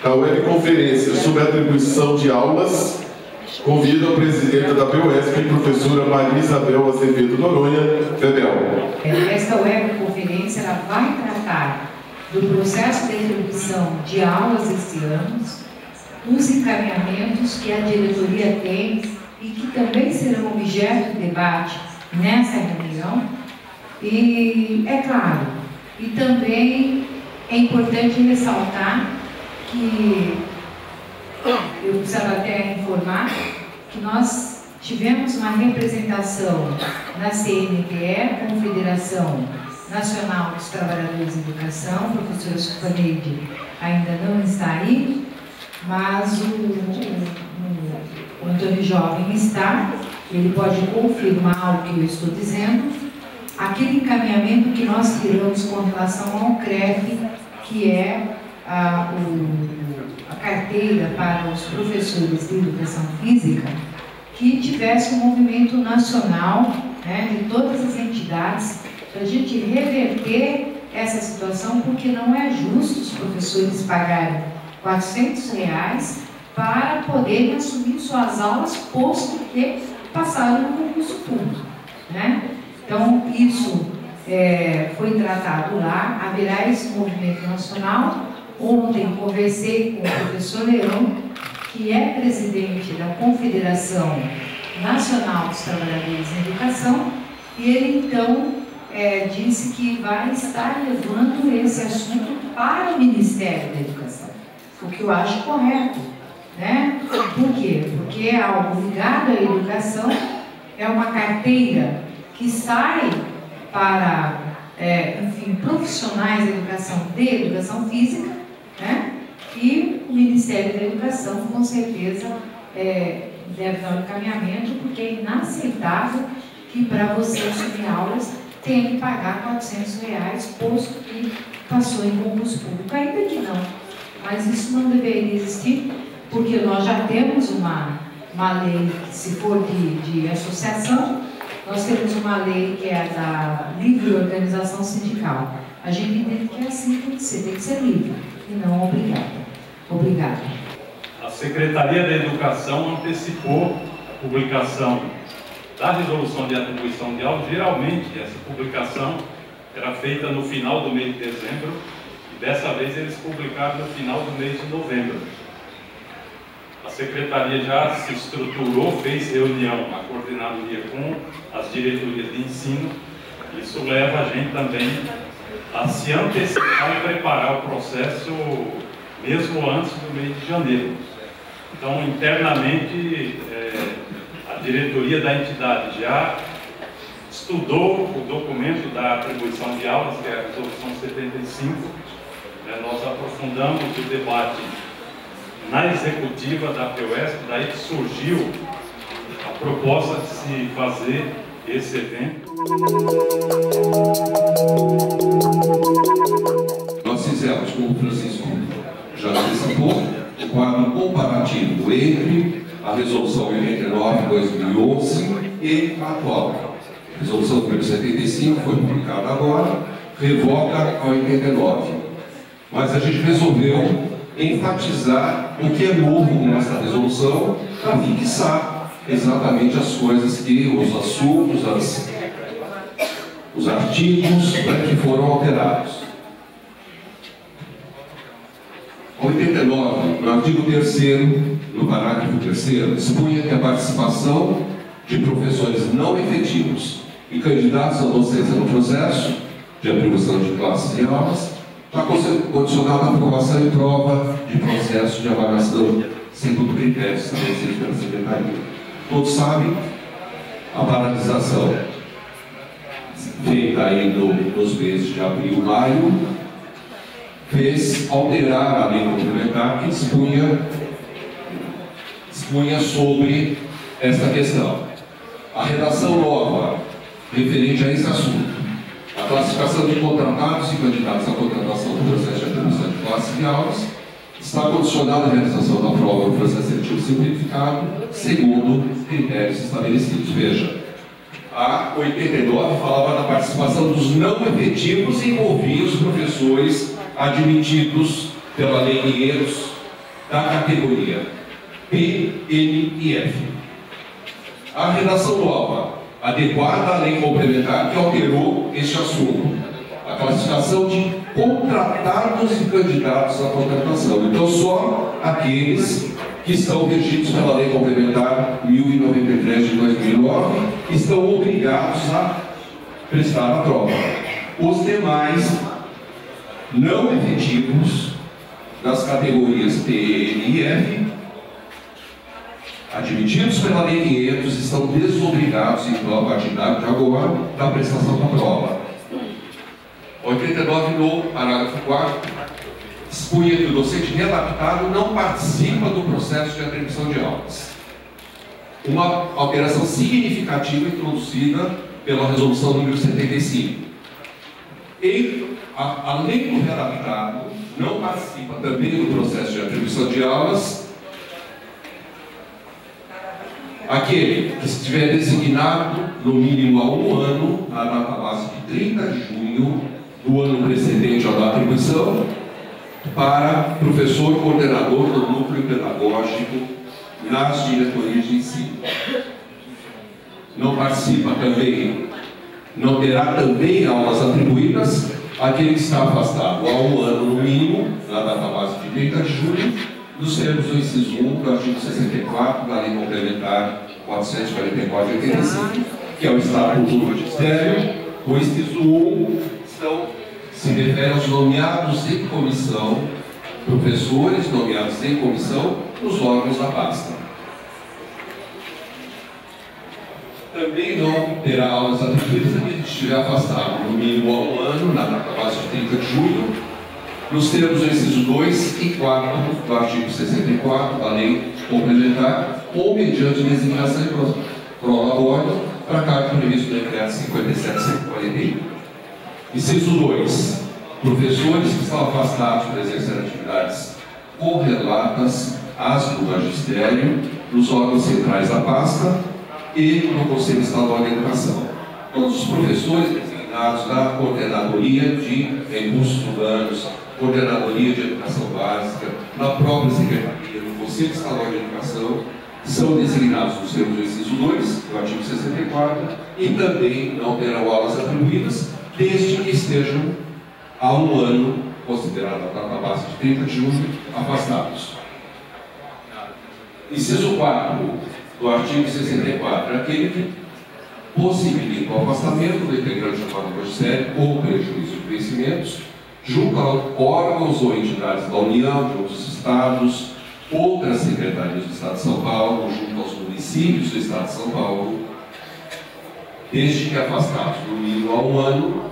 A webconferência sobre a atribuição de aulas convida a presidenta da PUESP, professora Maria Isabel Azevedo Noronha, FEBEL. Esta webconferência ela vai tratar do processo de atribuição de aulas este ano, os encaminhamentos que a diretoria tem e que também serão objeto de debate nessa reunião. E é claro, e também é importante ressaltar que eu precisava até informar que nós tivemos uma representação na CNPE, Confederação Nacional dos Trabalhadores de Educação. O professor Sufaneide ainda não está aí, mas o Antônio Jovem está, ele pode confirmar o que eu estou dizendo. Aquele encaminhamento que nós tiramos com relação ao CREF, que é a carteira para os professores de educação física, que tivesse um movimento nacional, né, de todas as entidades, para a gente reverter essa situação, porque não é justo os professores pagarem R$400 para poderem assumir suas aulas, posto que passaram no concurso público, né? Então, isso foi tratado lá, haverá esse movimento nacional. Ontem conversei com o professor Leão, que é presidente da Confederação Nacional dos Trabalhadores em Educação, e ele então disse que vai estar levando esse assunto para o Ministério da Educação, o que eu acho correto, né? Por quê? Porque é algo ligado à educação, é uma carteira que sai para, enfim, profissionais de educação física, né? E o Ministério da Educação, com certeza, deve dar um encaminhamento, porque é inaceitável que para você assumir aulas tenha que pagar R$400, posto que passou em concurso público. Ainda que não, mas isso não deveria existir, porque nós já temos uma lei, se for de associação, nós temos uma lei que é da livre organização sindical. A gente entende que é assim que tem que ser livre e não obrigada. Obrigada. A Secretaria da Educação antecipou a publicação da resolução de atribuição de aulas. Geralmente, essa publicação era feita no final do mês de dezembro e dessa vez eles publicaram no final do mês de novembro. A Secretaria já se estruturou, fez reunião, a coordenadoria com as diretorias de ensino. Isso leva a gente também a se antecipar e preparar o processo mesmo antes do mês de janeiro. Então, internamente, a diretoria da entidade já estudou o documento da atribuição de aulas, que é a resolução 75. Nós aprofundamos o debate na executiva da PUESP, daí que surgiu a proposta de se fazer esse evento. Nós fizemos, como o Francisco já antecipou, um quadro comparativo entre a resolução 89/2011 e a atual. A resolução número 75 foi publicada agora, revoga a 89. Mas a gente resolveu enfatizar o que é novo nessa resolução para fixar exatamente as coisas que, os assuntos, os artigos, né, que foram alterados. 89, no artigo 3º, no parágrafo 3º, expunha que a participação de professores não efetivos e candidatos à docência no processo de atribuição de classes e aulas está condicionado à aprovação e prova de processo de avaliação segundo critérios estabelecidos pela Secretaria. Todos sabem, a paralisação feita aí nos meses de abril e maio fez alterar a lei complementar que expunha sobre esta questão. A redação nova referente a esse assunto, a classificação de contratados e candidatos à contratação do processo de atribuição de classes e aulas, está condicionada à realização da prova do processo seletivo simplificado, segundo critérios estabelecidos. Veja, a 89 falava da participação dos não efetivos e envolvia os professores admitidos pela Lei Pinheiros da categoria P, N e F. A redação nova, adequada à lei complementar que alterou este assunto, a classificação de contratados e candidatos à contratação. Então, só aqueles que estão regidos pela lei complementar 1093 de 2009 estão obrigados a prestar a prova. Os demais não efetivos das categorias P, N e F, admitidos pela Lei 500, estão desobrigados, então, a partir de agora, da prestação da prova. 89 no parágrafo 4, expunha que o docente readaptado não participa do processo de atribuição de aulas. Uma alteração significativa introduzida pela resolução número 75. Além do readaptado, não participa também do processo de atribuição de aulas aquele que estiver designado no mínimo há um ano, na data base de 30 de junho do ano precedente à da atribuição, para professor coordenador do núcleo pedagógico nas diretorias de ensino. Não participa também, não terá também aulas atribuídas aquele que está afastado há um ano no mínimo, na data base de 30 de julho, nos termos do inciso 1 do artigo 64 da Lei Complementar 444/85, que é o Estatuto do Magistério. O inciso 1 se refere aos nomeados em comissão, professores nomeados em comissão nos órgãos da pasta. Também não terá aulas atribuídas aquele que estiver afastado no mínimo há um ano, na data base de 30 de julho, nos termos do inciso 2 e 4 do artigo 64 da Lei Complementar, ou mediante designação e prolabório para cargo previsto no decreto 57.141. Inciso 2. Professores que estão afastados para exercer atividades correlatas às do magistério, nos órgãos centrais da pasta e no Conselho Estadual de Educação. Todos os professores designados da Coordenadoria de Recursos Humanos, Coordenadoria de Educação Básica, na própria Secretaria, no Conselho Estadual de Educação, são designados nos termos do inciso 2, do artigo 64, e também não terão aulas atribuídas, desde que estejam há um ano, considerada a data base de 30 de junho, afastados. Inciso 4 do artigo 64 é aquele que possibilita o afastamento do integrante do magistério ou prejuízo de vencimentos junto a órgãos ou entidades da União, de outros estados, outras secretarias do Estado de São Paulo, junto aos municípios do Estado de São Paulo, desde que afastados no mínimo há um ano,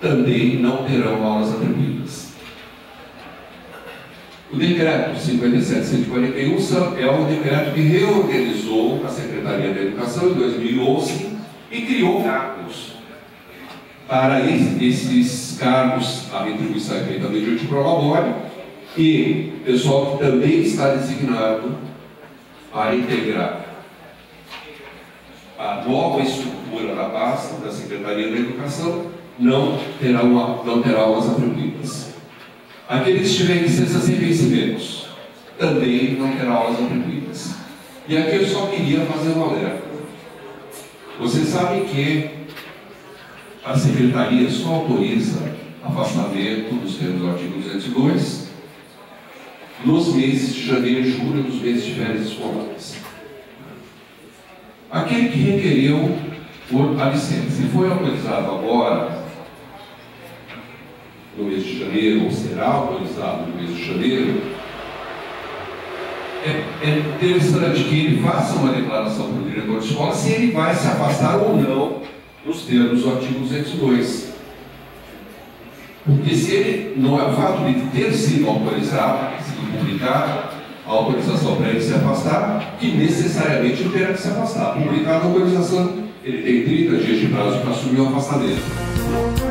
também não terão aulas atribuídas. O decreto 57.141 é o decreto que reorganizou a Secretaria da Educação em 2011 e criou cargos. Para esses cargos, a retribuição é feita mediante prolabório e pessoal que também está designado para integrar a nova estrutura da pasta da Secretaria da Educação não terá aulas atribuídas. Aquele que estiver em licença sem vencimentos também não terá aulas atribuídas. E aqui eu só queria fazer um alerta. Vocês sabem que a Secretaria só autoriza afastamento nos termos do artigo 202 nos meses de janeiro e julho, nos meses de férias escolares. Aquele que requereu a licença e foi autorizado agora, no mês de janeiro, ou será autorizado no mês de janeiro, é interessante que ele faça uma declaração para o diretor de escola se ele vai se afastar ou não nos termos do artigo 202. Porque se ele, não é o fato de ter sido autorizado, sido publicado a autorização para ele se afastar, que necessariamente ele terá que se afastar. Publicada a autorização, ele tem 30 dias de prazo para assumir o afastamento.